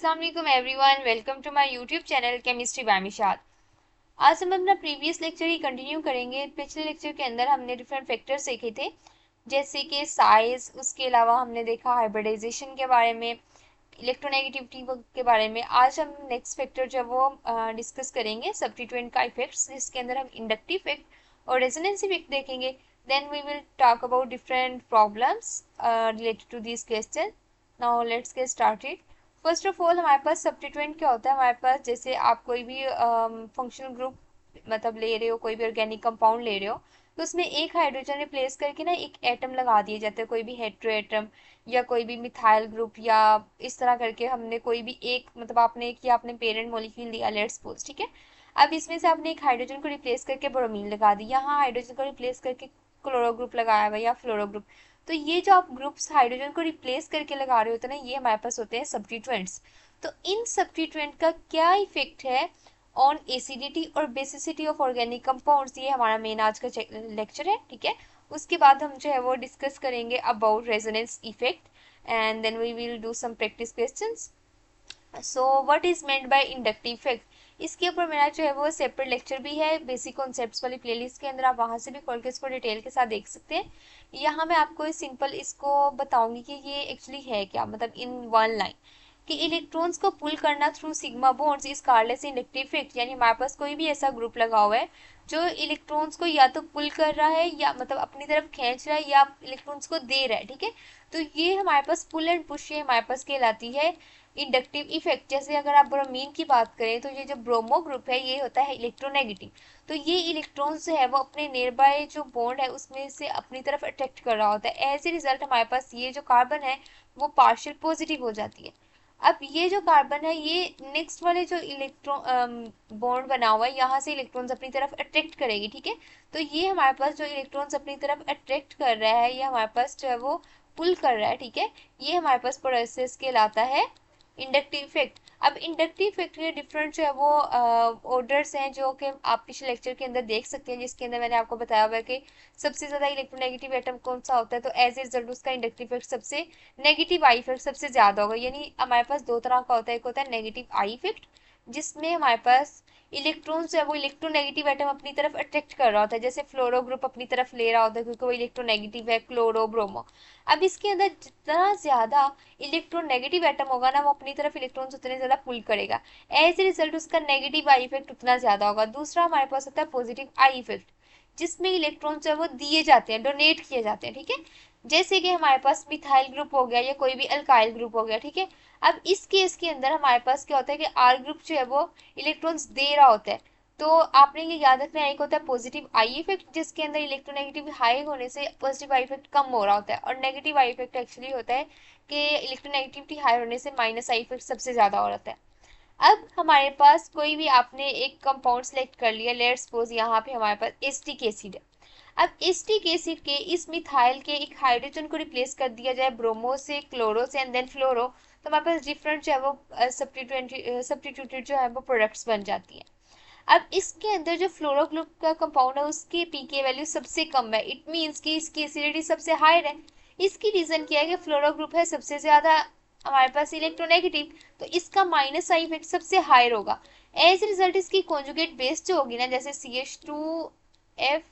अस्सलाम वालेकुम everyone, welcome to my YouTube channel chemistry by Mishat. आज हम अपना प्रीवियस लेक्चर ही कंटिन्यू करेंगे। पिछले लेक्चर के अंदर हमने डिफरेंट फैक्टर्स देखे थे, जैसे कि साइज, उसके अलावा हमने देखा हाइब्रिडाइजेशन के बारे में, इलेक्ट्रोनेगेटिविटी के बारे में। आज हम नेक्स्ट फैक्टर जो है वो डिस्कस करेंगे सब्स्टिट्यूएंट का इफेक्ट्स, जिसके अंदर हम इंडक्टिव इफेक्ट और रेजोनेंस इफेक्ट देखेंगे। Then we will talk about different problems related to this question. Now let's get started. First of all हमारे पास सब्स्टिट्यूएंट क्या होता है। हमारे पास जैसे आप कोई भी फंक्शनल ग्रुप मतलब ले रहे हो, कोई भी ऑर्गेनिक कंपाउंड ले रहे हो, तो उसमें एक हाइड्रोजन रिप्लेस करके ना एक एटम लगा दिए जाते हैं, कोई भी हेटेरो एटम या कोई भी मिथाइल ग्रुप, या इस तरह करके हमने कोई भी एक मतलब आपने एक या आपने पेरेंट मॉलिक्यूल लिया, लेट्स सपोज, ठीक है। अब इसमें से आपने एक हाइड्रोजन को रिप्लेस करके ब्रोमीन लगा दी, यहाँ हाइड्रोजन को रिप्लेस करके क्लोरो ग्रुप लगाया हुआ या फ्लोरो ग्रुप। तो ये जो आप ग्रुप्स हाइड्रोजन को रिप्लेस करके लगा रहे होते हैं ना, ये हमारे पास होते हैं सब्स्टिट्यूएंट्स। तो इन सब्स्टिट्यूएंट का क्या इफेक्ट है ऑन एसिडिटी और बेसिसिटी ऑफ ऑर्गेनिक कंपाउंड्स, ये हमारा मेन आज का लेक्चर है, ठीक है। उसके बाद हम जो है वो डिस्कस करेंगे about resonance effect and then we will do some practice questions. So what is meant by inductive effect, इसके ऊपर मेरा जो है वो सेपरेट लेक्चर भी है बेसिक कॉन्सेप्ट्स वाली प्लेलिस्ट के अंदर, आप वहां से भी खोल के इसको डिटेल के साथ देख सकते हैं। यहाँ मैं आपको सिंपल इसको बताऊंगी कि ये एक्चुअली है क्या, मतलब इन वन लाइन, कि इलेक्ट्रॉन्स को पुल करना through sigma bonds is called inductive effect. यानी हमारे पास कोई भी ऐसा ग्रुप लगा हुआ है जो इलेक्ट्रॉन्स को या तो पुल कर रहा है या मतलब अपनी तरफ खींच रहा है या इलेक्ट्रॉन्स को दे रहा है, ठीक है। तो ये हमारे पास पुल एंड पुश, ये हमारे पास कहलाती है इंडक्टिव इफेक्ट। जैसे अगर आप ब्रोमीन की बात करें तो ये जो ब्रोमो ग्रुप है ये होता है इलेक्ट्रोनेगेटिव। तो ये इलेक्ट्रॉन्स जो है वो अपने नियर बाय जो बॉन्ड है उसमें से अपनी तरफ अट्रैक्ट कर रहा होता है। एज ए रिजल्ट हमारे पास ये जो कार्बन है वो पार्शियल पॉजिटिव हो जाती है। अब ये जो कार्बन है ये नेक्स्ट वाले जो इलेक्ट्रॉन बॉन्ड बना हुआ है यहाँ से इलेक्ट्रॉन्स अपनी तरफ अट्रैक्ट करेगी, ठीक है। तो ये हमारे पास जो इलेक्ट्रॉन्स अपनी तरफ अट्रैक्ट कर रहा है, ये हमारे पास जो है वो पुल कर रहा है, ठीक है। ये हमारे पास प्रोसेस कहलाता है इंडक्टिव इफेक्ट। अब इंडक्टिव इफेक्ट के डिफरेंट जो है वो ऑर्डर्स हैं जो कि आप पिछले लेक्चर के अंदर देख सकते हैं, जिसके अंदर मैंने आपको बताया हुआ है कि सबसे ज्यादा इलेक्ट्रोनेगेटिव एटम कौन सा होता है, तो एज ए रिजल्ट उसका इंडक्टिव इफेक्ट सबसे नेगेटिव आई इफेक्ट सबसे ज्यादा होगा। यानी हमारे पास दो तरह का होता है, एक होता है नेगेटिव आई इफेक्ट जिसमें हमारे पास इलेक्ट्रॉन्स जो है वो इलेक्ट्रोनेगेटिव एटम अपनी तरफ अट्रैक्ट कर रहा होता है, जैसे फ्लोरो ग्रुप अपनी तरफ ले रहा होता है क्योंकि वो इलेक्ट्रोनेगेटिव है, क्लोरो ब्रोमो। अब इसके अंदर जितना ज्यादा इलेक्ट्रोनेगेटिव एटम होगा ना वो अपनी तरफ इलेक्ट्रॉन्स उतने ज्यादा पुल करेगा, एज ए रिजल्ट उसका नेगेटिव आई इफेक्ट उतना ज्यादा होगा। दूसरा हमारे पास होता है पॉजिटिव आई इफेक्ट, जिसमें इलेक्ट्रॉन्स जो है वो दिए जाते हैं, डोनेट किए जाते हैं, ठीक है। जैसे कि हमारे पास मिथाइल ग्रुप हो गया या कोई भी अल्काइल ग्रुप हो गया, ठीक है। अब इस केस के अंदर हमारे पास क्या होता है कि आर ग्रुप जो है वो इलेक्ट्रॉन्स दे रहा होता है। तो आपने ये याद रखना है, एक होता है पॉजिटिव आई इफेक्ट जिसके अंदर इलेक्ट्रोनेगेटिव हाई होने से पॉजिटिव आई इफेक्ट कम हो रहा होता है, और नेगेटिव आई इफेक्ट एक्चुअली होता है कि इलेक्ट्रोनेगेटिविटी हाई होने से माइनस आई इफेक्ट सबसे ज्यादा हो रहा है। अब हमारे पास कोई भी आपने एक कंपाउंड सेलेक्ट कर लिया, लेट्स सपोज यहाँ पे हमारे पास एस्टिक एसिड है। अब एस्टिक एसिड के इस मिथाइल के एक हाइड्रोजन को रिप्लेस कर दिया जाए ब्रोमो से, क्लोरो से एंड देन फ्लोरो, तो हमारे पास डिफरेंट जो है वो सब्स्टिट्यूटेड जो है वो प्रोडक्ट्स बन जाती हैं। अब इसके अंदर जो फ्लोरो ग्रुप का कंपाउंड है उसकी पीके वैल्यू सबसे कम है, इट मींस कि इसकी एसिडिटी सबसे हायर है। इसकी रीजन क्या है कि फ्लोरो ग्रुप है सबसे ज्यादा हमारे पास इलेक्ट्रोनेगेटिव, तो इसका माइनस आई इफेक्ट सबसे हायर होगा। एज रिजल्ट इसकी कॉन्जुगेट बेस जो होगी ना, जैसे CH2F,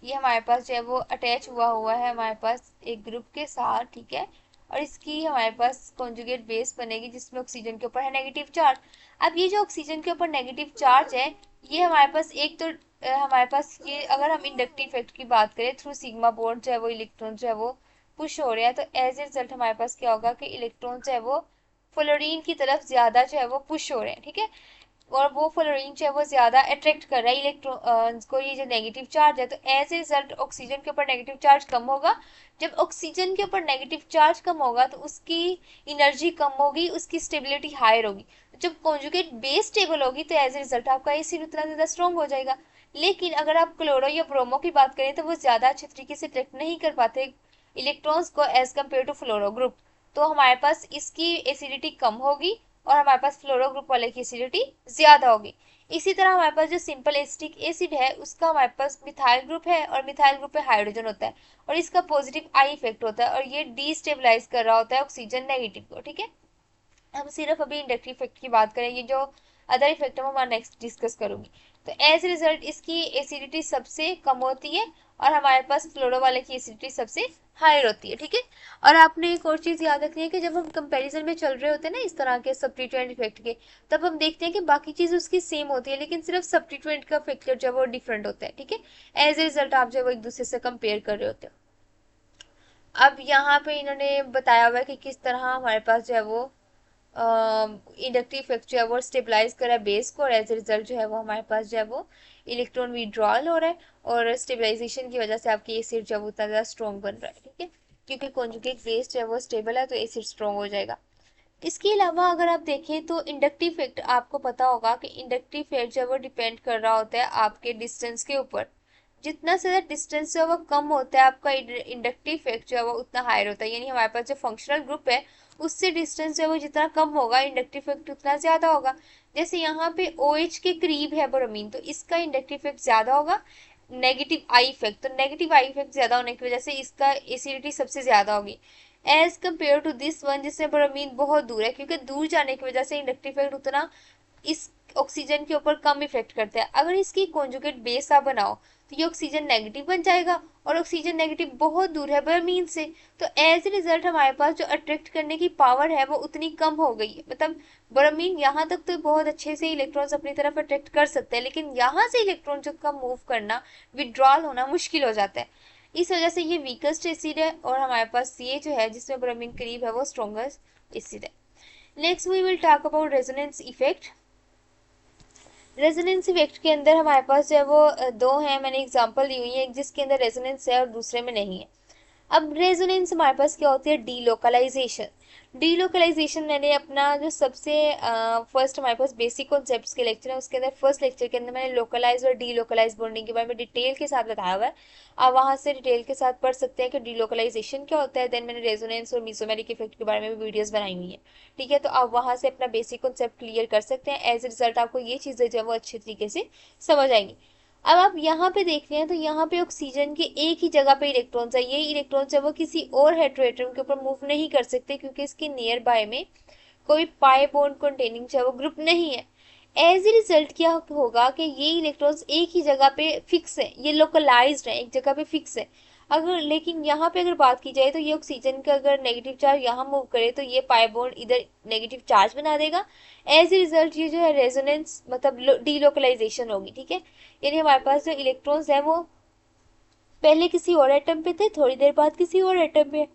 ये हमारे पास जो है वो अटैच हुआ है हमारे पास एक ग्रुप के साथ, ठीक है। और इसकी हमारे पास कॉन्जुगेट बेस बनेगी जिसमें ऑक्सीजन के ऊपर है नेगेटिव चार्ज। अब ये जो ऑक्सीजन के ऊपर नेगेटिव चार्ज है, ये हमारे पास एक तो हमारे पास ये अगर हम इंडक्टिव इफेक्ट की बात करें थ्रू सिग्मा बॉन्ड जो है वो इलेक्ट्रॉन जो है वो पुश हो रहा है, तो एज ए रिजल्ट हमारे पास क्या होगा कि इलेक्ट्रॉन जो है वो फ्लोरीन की तरफ ज्यादा जो है वो पुश हो रहे हैं, ठीक है। और वो फ्लोरीन जो है वो ज्यादा अट्रैक्ट कर रहा है इलेक्ट्रॉन्स को, ये जो नेगेटिव चार्ज है। तो एज ए रिजल्ट ऑक्सीजन के ऊपर नेगेटिव चार्ज कम होगा। जब ऑक्सीजन के ऊपर नेगेटिव चार्ज कम होगा तो उसकी एनर्जी कम होगी, उसकी स्टेबिलिटी हायर होगी। जब कॉन्जुगेट बेस स्टेबल होगी तो एज ए रिजल्ट आपका एसिड उतना ज्यादा स्ट्रॉन्ग हो जाएगा। लेकिन अगर आप क्लोरो या ब्रोमो की बात करें तो वो ज्यादा अच्छे तरीके से अट्रैक्ट नहीं कर पाते इलेक्ट्रॉन्स को as compare to fluoro group. तो हमारे पास इसकी एसिडिटी कम होगी और हमारे पास फ्लोरो ग्रुप वाले की एसिडिटी ज्यादा होगी। इसी तरह हमारे पास जो सिंपल एसिटिक एसिड है उसका हमारे पास मिथाइल ग्रुप है और मिथाइल ग्रुप पे हाइड्रोजन होता है और इसका पॉजिटिव आई इफेक्ट होता है और ये डीस्टेबलाइज कर रहा होता है ऑक्सीजन नेगेटिव को, ठीक है। हम सिर्फ अभी इंडक्टिव इफेक्ट की बात करेंगे, जो अदर इफेक्ट हम हमारा नेक्स्ट डिस्कस करूंगी। तो एज रिजल्ट इसकी एसिडिटी सबसे कम होती है और हमारे पास फ्लोरो वाले की एसिडिटी सबसे हायर होती है, ठीक है। और आपने एक और चीज याद रखनी है कि जब हम कंपैरिजन में चल रहे होते हैं ना इस तरह के सब्स्टिट्यूएंट इफेक्ट के, तब हम देखते हैं कि बाकी चीज उसकी सेम होती है, लेकिन सिर्फ सब्स्टिट्यूएंट का फैक्टर जो है वो डिफरेंट होता है, ठीक है। एज ए रिजल्ट आप जो है वो एक दूसरे से कंपेयर कर रहे होते हो। अब यहाँ पे इन्होंने बताया हुआ है कि किस तरह हमारे पास जो है वो इंडक्टिव इफेक्ट जो है वो स्टेबलाइज कर रहा है बेस को, और एज ए रिजल्ट जो है वो हमारे पास जो है वो इलेक्ट्रॉन विड्रॉल हो रहा है, और स्टेबलाइजेशन की वजह से आपकी एसिड जो है वो उतना ज़्यादा स्ट्रॉन्ग बन रहा है, ठीक है। क्योंकि कॉन्जुगेट बेस जो है वो स्टेबल है तो एसिड स्ट्रॉन्ग हो जाएगा। इसके अलावा अगर आप देखें तो इंडक्टिव इफेक्ट, आपको पता होगा कि इंडक्टिव इफेक्ट जो है वो डिपेंड कर रहा होता है आपके डिस्टेंस के ऊपर। जितना ज़्यादा डिस्टेंस जो है वो कम होता है, आपका इंडक्टिव इफेक्ट जो है वो उतना हायर होता है। यानी हमारे पास जो फंक्शनल ग्रुप है उससे डिस्टेंस जो है वो जितना कम होगा, इंडक्टिव इफेक्ट उतना ज़्यादा होगा। जैसे यहाँ पे OH के करीब है ब्रोमीन, तो इसका इंडक्टिव इफेक्ट ज़्यादा होगा। नेगेटिव आई इफेक्ट, तो नेगेटिव आई इफेक्ट ज़्यादा होने की वजह से इसका एसिडिटी सबसे ज़्यादा होगी as compare to this one, जिसमें ब्रोमीन बहुत दूर है, क्योंकि दूर जाने की वजह से इंडक्टिव इफेक्ट उतना इस ऑक्सीजन के ऊपर कम इफेक्ट करता है। अगर इसकी कॉन्जुगेट बेस आप बनाओ तो ये ऑक्सीजन नेगेटिव बन जाएगा, और ऑक्सीजन नेगेटिव बहुत दूर है ब्रोमीन से, तो एज ए रिजल्ट हमारे पास जो अट्रैक्ट करने की पावर है वो उतनी कम हो गई है। मतलब ब्रोमीन यहाँ तक तो बहुत अच्छे से इलेक्ट्रॉन्स अपनी तरफ अट्रैक्ट कर सकते हैं, लेकिन यहाँ से इलेक्ट्रॉन जो का मूव करना, विड्रॉल होना मुश्किल हो जाता है। इस वजह से ये वीकेस्ट एसिड है, और हमारे पास ये जो है जिसमें ब्रोमीन करीब है वो स्ट्रॉन्गेस्ट एसिड है। Next we will talk about resonance effect. Resonance effect के अंदर हमारे पास जो है वो दो हैं, मैंने एग्जांपल दी हुई है, एक जिसके अंदर रेजोनेंस है और दूसरे में नहीं है। अब रेजोनेंस हमारे पास क्या होती है, डीलोकलाइजेशन। डीलोकलाइजेशन मैंने अपना जो सबसे फर्स्ट हमारे पास बेसिक कॉन्सेप्ट्स के लेक्चर है उसके अंदर फर्स्ट लेक्चर के अंदर मैंने लोकलाइज और डीलोकलाइज बॉन्डिंग के बारे में डिटेल के साथ बताया हुआ है। आप वहाँ से डिटेल के साथ पढ़ सकते हैं कि डीलोकलाइजेशन क्या होता है। देन मैंने रेजोनेंस और मीसोमेरिक इफेक्ट के बारे में भी वीडियोस बनाई हुई है, ठीक है। तो आप वहाँ से अपना बेसिक कॉन्सेप्ट क्लियर कर सकते हैं। एज ए रिजल्ट आपको ये चीज़ें जो है वो अच्छे तरीके से समझ आएंगी। अब आप यहाँ पे देख रहे हैं तो यहाँ पे ऑक्सीजन के एक ही जगह पे इलेक्ट्रॉन्स है, ये इलेक्ट्रॉन्स है वो किसी और हेटेरोएटम के ऊपर मूव नहीं कर सकते, क्योंकि इसके नियर बाय में कोई पाई बॉन्ड कंटेनिंग जो है वो ग्रुप नहीं है। एज ए रिजल्ट क्या होगा कि ये इलेक्ट्रॉन्स एक ही जगह पे फिक्स है, ये लोकलाइज्ड है, एक जगह पे फिक्स है। अगर लेकिन यहाँ पे अगर बात की जाए तो ये ऑक्सीजन का अगर नेगेटिव चार्ज यहाँ मूव करे तो ये पाई बॉन्ड इधर नेगेटिव चार्ज बना देगा। एज ए रिजल्ट ये जो है रेजोनेंस मतलब डीलोकलाइजेशन होगी, ठीक है। यानी हमारे पास जो इलेक्ट्रॉन्स है वो पहले किसी और एटम पे थे, थोड़ी देर बाद किसी और एटम पे,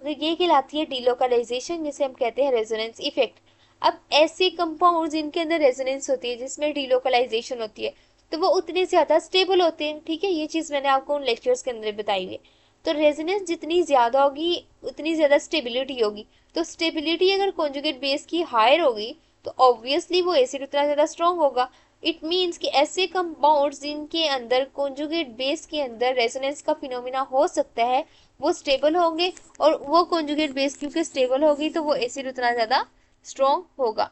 तो ये कहलाती है डीलोकलाइजेशन, जिसे हम कहते हैं रेजोनेंस इफेक्ट। अब ऐसे कंपाउंड जिनके अंदर रेजोनेंस होती है, जिसमें डीलोकलाइजेशन होती है, तो वो उतने ज्यादा स्टेबल होते हैं, ठीक है। ये चीज मैंने आपको उन लेक्चर्स के अंदर बताई हुई है। तो रेजोनेंस जितनी ज्यादा होगी उतनी ज्यादा स्टेबिलिटी होगी। तो स्टेबिलिटी अगर कॉन्जुगेट बेस की हायर होगी तो ऑब्वियसली वो एसिड उतना ज्यादा स्ट्रॉन्ग होगा। इट मीन्स कि ऐसे कंपाउंड्स जिनके अंदर कॉन्जुगेट बेस के अंदर रेजोनेंस का फिनोमिना हो सकता है वो स्टेबल होंगे, और वो कॉन्जुगेट बेस क्योंकि स्टेबल होगी तो वो एसिड उतना ज़्यादा स्ट्रॉन्ग होगा।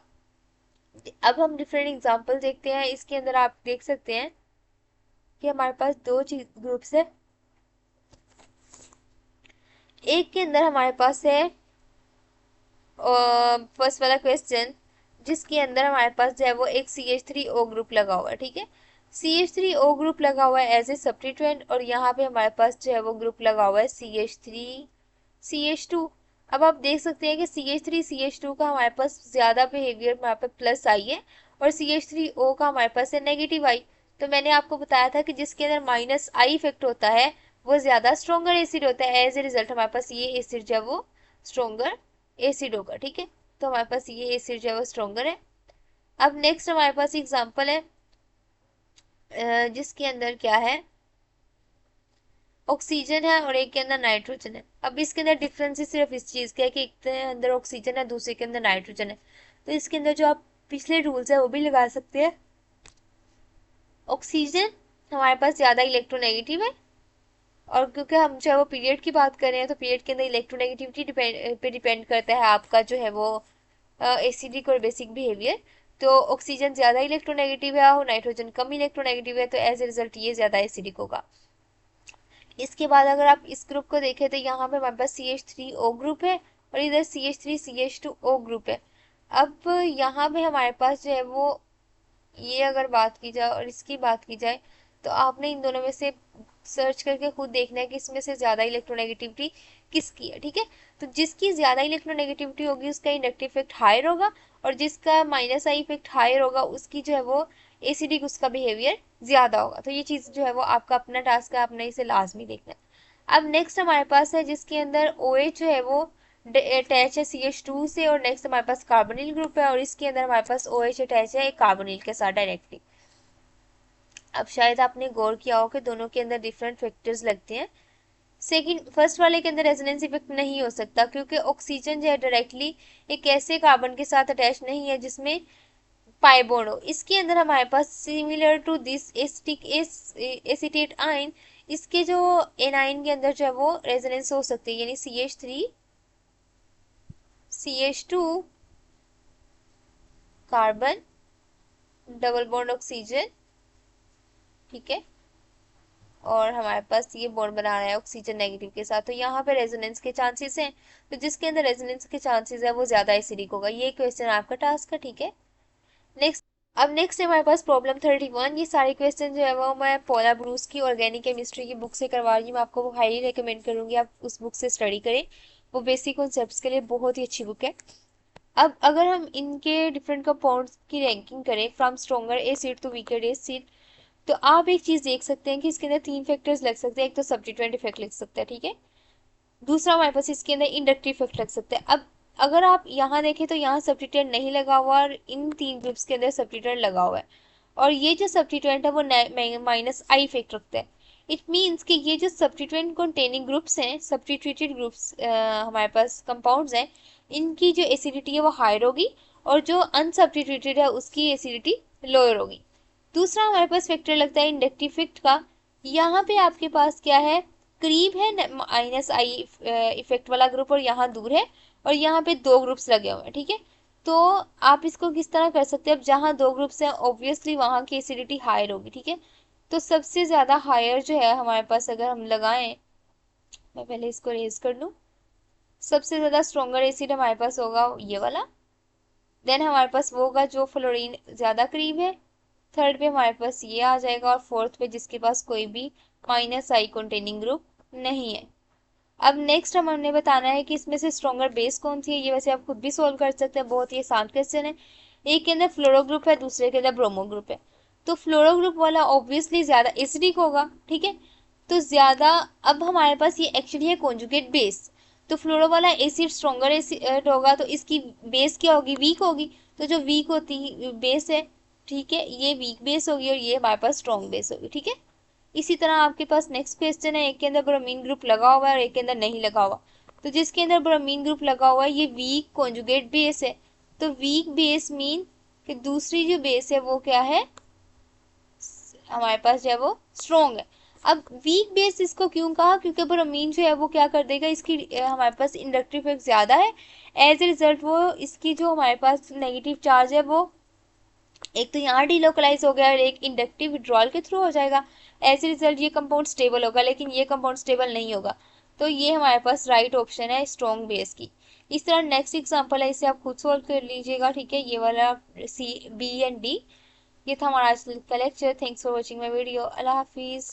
अब हम डिफरेंट एग्जांपल देखते हैं। इसके अंदर आप देख सकते हैं कि हमारे पास दो चीज ग्रुप्स है। एक के अंदर हमारे पास है फर्स्ट वाला क्वेश्चन, जिसके अंदर हमारे पास जो है वो एक CH3O ग्रुप लगा हुआ है, ठीक है। CH3O ग्रुप लगा हुआ है एज ए सब्स्टिट्यूएंट, और यहाँ पे हमारे पास जो है वो ग्रुप लगा हुआ है CH3CH2। अब आप देख सकते हैं कि CH3CH2 का हमारे पास ज्यादा बिहेवियर यहाँ पे प्लस आई है, और CH3O का हमारे पास है नेगेटिव आई। तो मैंने आपको बताया था कि जिसके अंदर माइनस आई इफेक्ट होता है वो ज्यादा स्ट्रोंगर एसिड होता है। एज ए रिजल्ट हमारे पास ये एसिड जो है वो स्ट्रोंगर एसिड होगा, ठीक है। तो हमारे पास ये एसिड जो है वो स्ट्रोंगर है। अब नेक्स्ट हमारे पास एग्जांपल है जिसके अंदर क्या है, ऑक्सीजन है और एक के अंदर नाइट्रोजन है। अब इसके अंदर डिफरेंस सिर्फ इस चीज का है कि एक के अंदर ऑक्सीजन है, दूसरे के अंदर नाइट्रोजन है। तो इसके अंदर जो आप पिछले रूल्स है वो भी लगा सकते हैं। ऑक्सीजन हमारे पास ज्यादा इलेक्ट्रोनेगेटिव है, और क्योंकि हम जो है वो पीरियड की बात कर रहे हैं तो पीरियड के अंदर इलेक्ट्रोनेगेटिविटी पे डिपेंड करता है आपका जो है वो एसिडिक और बेसिक बिहेवियर। तो ऑक्सीजन ज्यादा इलेक्ट्रोनेगेटिव है और नाइट्रोजन कम इलेक्ट्रोनेगेटिव है, तो एज ए रिजल्ट ये ज्यादा एसिडिक होगा। इसके बाद अगर आप इस ग्रुप को देखें तो यहाँ पे हमारे पास CH3O ग्रुप है और इधर CH3CH2O ग्रुप है। अब यहाँ पे हमारे पास जो है वो, ये अगर बात की जाए और इसकी बात की जाए, तो आपने इन दोनों में से सर्च करके खुद देखना है कि इसमें से ज्यादा इलेक्ट्रोनेगेटिविटी किसकी है, ठीक है। तो जिसकी ज्यादा इलेक्ट्रोनेगेटिविटी होगी उसका इंडक्टिव इफेक्ट हायर होगा, और जिसका माइनस आई इफेक्ट हायर होगा उसकी जो है वो एसिडिक उसका बिहेवियर ज्यादा होगा। तो ये चीज जो है वो आपका अपना टास्क है, आपने इसे लाजमी देखना है। अब नेक्स्ट हमारे पास है जिसके अंदर OH जो है वो अटैच है CH2 से, और नेक्स्ट हमारे पास कार्बोनिल ग्रुप है और इसके अंदर हमारे पास OH अटैच है एक कार्बोनिल के साथ डायरेक्टली। अब शायद आपने गौर किया हो कि दोनों के अंदर डिफरेंट फैक्टर्स लगते हैं। सेकंड फर्स्ट वाले के अंदर रेजोनेंस इफेक्ट नहीं हो सकता क्योंकि ऑक्सीजन जो है डायरेक्टली एक ऐसे कार्बन के साथ अटैच नहीं है जिसमें पाई बॉन्ड हो। इसके अंदर हमारे पास similar to this acetic acetate ion, इसके जो एनाइन के अंदर जो है वो रेजोनेंस हो सकती है, यानी CH3 CH2 carbon double bond oxygen, ठीक है, और हमारे पास ये बॉन्ड बना रहा है ऑक्सीजन नेगेटिव के साथ, तो यहाँ पे रेजोनेंस के चांसेस हैं। तो जिसके अंदर रेजोनेंस के चांसेस है वो ज्यादा एसिडिक होगा। ये क्वेश्चन आपका टास्क है, ठीक है। नेक्स्ट, अब नेक्स्ट है हमारे पास प्रॉब्लम 31। ये सारे क्वेश्चन जो है वो मैं पॉला ब्रूस की ऑर्गेनिक केमिस्ट्री की बुक से करवा रही हूँ। मैं आपको वो हाईली रिकमेंड करूंगी आप उस बुक से स्टडी करें, वो बेसिक कॉन्सेप्ट्स के लिए बहुत ही अच्छी बुक है। अब अगर हम इनके डिफरेंट कंपाउंड्स की रैंकिंग करें from stronger acid to weaker acid, तो आप एक चीज देख सकते हैं कि इसके अंदर तीन फैक्टर्स लग सकते हैं। एक तो सब्स्टिट्यूएंट इफेक्ट लग सकता है, ठीक है। दूसरा हमारे पास इसके अंदर इंडक्टिव इफेक्ट लग सकता है। अब अगर आप यहाँ देखें तो यहाँ सब्स्टिट्यूएंट नहीं लगा हुआ और इन तीन ग्रुप्स के अंदर सब्स्टिट्यूएंट लगा हुआ है, और ये जो सब्स्टिट्यूएंट है वो माइनस आई इफेक्ट रखता है। इट मीन्स कि ये जो सब्स्टिट्यूएंट कंटेनिंग ग्रुप्स हैं, सब्स्टिट्यूटेड ग्रुप्स हमारे पास कंपाउंड्स हैं, इनकी जो एसिडिटी है वो हायर होगी, और जो अनसब्स्टिट्यूटेड है उसकी एसिडिटी लोअर होगी। दूसरा हमारे पास फैक्टर लगता है इंडक्टिव इफेक्ट का। यहाँ पे आपके पास क्या है, करीब है माइनस आई इफेक्ट वाला ग्रुप और यहाँ दूर है, और यहाँ पे दो ग्रुप्स लगे हुए हैं, ठीक है। तो आप इसको किस तरह कर सकते हैं, अब जहाँ दो ग्रुप्स हैं ऑब्वियसली वहाँ की एसिडिटी हायर होगी, ठीक है। तो सबसे ज्यादा हायर जो है हमारे पास अगर हम लगाएं, मैं पहले इसको रेज कर लूं, सबसे ज्यादा स्ट्रॉन्गर एसिड हमारे पास होगा ये वाला। देन हमारे पास वो होगा जो फ्लोरीन ज्यादा करीब है। थर्ड पे हमारे पास ये आ जाएगा, और फोर्थ पे जिसके पास कोई भी माइनस आई कंटेनिंग ग्रुप नहीं है। अब नेक्स्ट हमने बताना है कि इसमें से स्ट्रॉन्गर बेस कौन सी है। ये वैसे आप खुद भी सोल्व कर सकते हैं, बहुत ही आसान क्वेश्चन है। एक के अंदर फ्लोरो ग्रुप है, दूसरे के अंदर ब्रोमो ग्रुप है, तो फ्लोरो ग्रुप वाला ऑब्वियसली ज्यादा एसिडिक होगा, ठीक है। तो ज्यादा, अब हमारे पास ये एक्चुअली है कॉन्जुगेट बेस, तो फ्लोरो वाला एसिड स्ट्रॉन्गर एसिड होगा तो इसकी बेस क्या होगी, वीक होगी। तो जो वीक होती बेस है, ठीक है, ये वीक बेस होगी और ये हमारे पास स्ट्रॉन्ग बेस होगी, ठीक है। इसी तरह आपके पास नेक्स्ट क्वेश्चन है, एक के अंदर ब्रोमीन ग्रुप लगा हुआ है और एक के अंदर नहीं लगा हुआ। तो जिसके अंदर ब्रोमीन ग्रुप लगा हुआ है ये वीक कॉन्जुगेट बेस है, तो वीक बेस मीन कि दूसरी जो बेस है वो क्या है, हमारे पास जो है वो स्ट्रॉन्ग है। अब वीक बेस इसको क्यों कहा, क्योंकि ब्रोमीन जो है वो क्या कर देगा, इसकी हमारे पास इंडक्टिव इफेक्ट ज्यादा है। एज ए रिजल्ट वो इसकी जो हमारे पास नेगेटिव चार्ज है वो एक तो यहाँ डिलोकलाइज हो गया और एक इंडक्टिव विड्रॉल के थ्रू हो जाएगा। एज ए रिजल्ट ये कंपाउंड स्टेबल होगा, लेकिन ये कंपाउंड स्टेबल नहीं होगा। तो ये हमारे पास राइट ऑप्शन है स्ट्रॉन्ग बेस की। इस तरह नेक्स्ट एग्जांपल है, इसे आप खुद सोल्व कर लीजिएगा, ठीक है। ये वाला C B एंड D। ये था हमारा आज का lecture. Thanks for watching my video. अल्लाह हाफिज़।